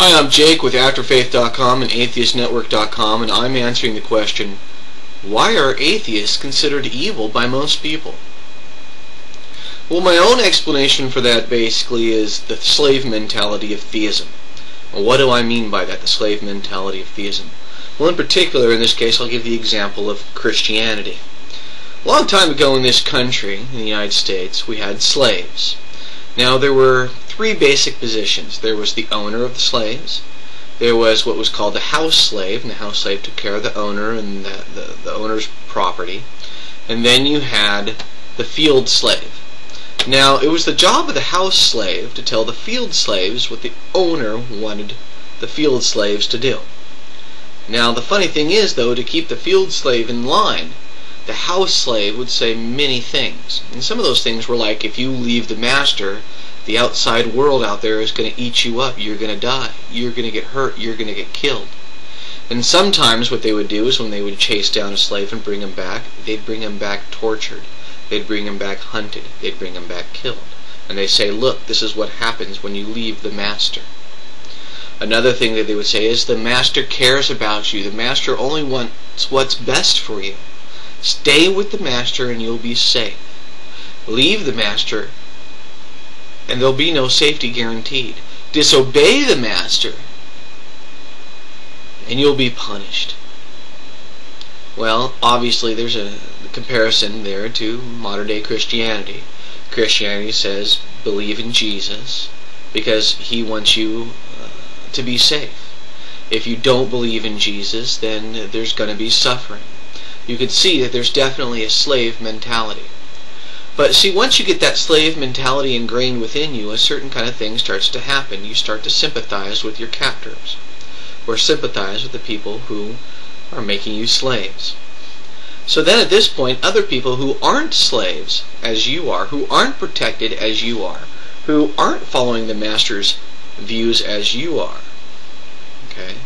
Hi, I'm Jake with AfterFaith.com and AtheistNetwork.com, and I'm answering the question, why are atheists considered evil by most people? Well, my own explanation for that basically is the slave mentality of theism. Well, what do I mean by that, the slave mentality of theism? Well, in particular, in this case, I'll give the example of Christianity. A long time ago in this country, in the United States, we had slaves. Now, there were three basic positions. There was the owner of the slaves. There was what was called the house slave, and the house slave took care of the owner and the owner's property. And then you had the field slave. Now, it was the job of the house slave to tell the field slaves what the owner wanted the field slaves to do. Now, the funny thing is, though, to keep the field slave in line, the house slave would say many things. And some of those things were like, if you leave the master, the outside world out there is going to eat you up. You're going to die. You're going to get hurt. You're going to get killed. And sometimes what they would do is when they would chase down a slave and bring him back, they'd bring him back tortured. They'd bring him back hunted. They'd bring him back killed. And they say, look, this is what happens when you leave the master. Another thing that they would say is the master cares about you. The master only wants what's best for you. Stay with the master and you'll be safe. Leave the master and there'll be no safety guaranteed. Disobey the master and you'll be punished. Well, obviously there's a comparison there to modern day Christianity. Christianity says believe in Jesus because he wants you to be safe. If you don't believe in Jesus, then there's going to be suffering. You can see that there's definitely a slave mentality. But see, once you get that slave mentality ingrained within you, a certain kind of thing starts to happen. You start to sympathize with your captors, or sympathize with the people who are making you slaves. So then at this point, other people who aren't slaves as you are, who aren't protected as you are, who aren't following the master's views as you are, okay,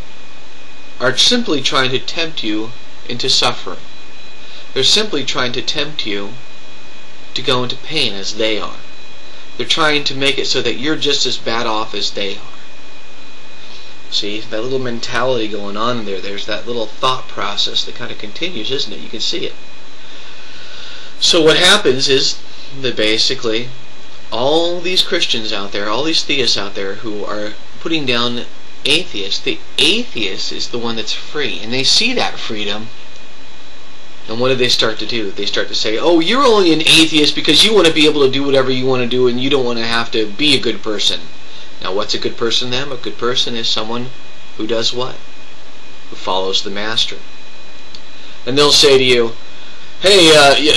are simply trying to tempt you into suffering. They're simply trying to tempt you to go into pain as they are. They're trying to make it so that you're just as bad off as they are. See, that little mentality going on in there, there's that little thought process that kind of continues, isn't it? You can see it. So what happens is that basically all these Christians out there, all these theists out there who are putting down atheists, the atheist is the one that's free, and they see that freedom. And what do they start to do? They start to say, oh, you're only an atheist because you want to be able to do whatever you want to do and you don't want to have to be a good person. Now, what's a good person then? A good person is someone who does what? Who follows the master. And they'll say to you, hey,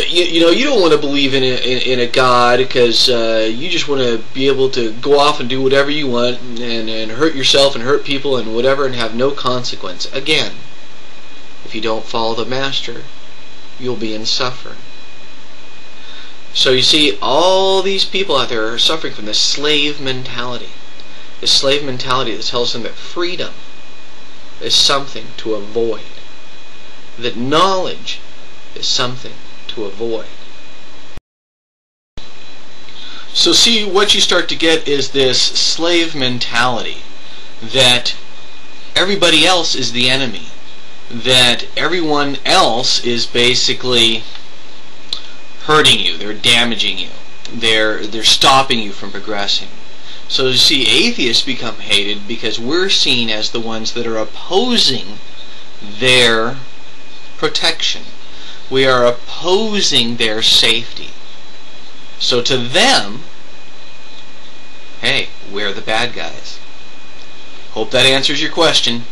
you know, you don't want to believe in a God because you just want to be able to go off and do whatever you want and hurt yourself and hurt people and whatever and have no consequence. Again, if you don't follow the master, you'll be in suffering. So you see, all these people out there are suffering from this slave mentality. This slave mentality that tells them that freedom is something to avoid. That knowledge is something to avoid. So see, what you start to get is this slave mentality that everybody else is the enemy. That everyone else is basically hurting you, they're damaging you, they're stopping you from progressing. So you see, atheists become hated because we're seen as the ones that are opposing their protection. We are opposing their safety. So to them, hey, we're the bad guys. Hope that answers your question.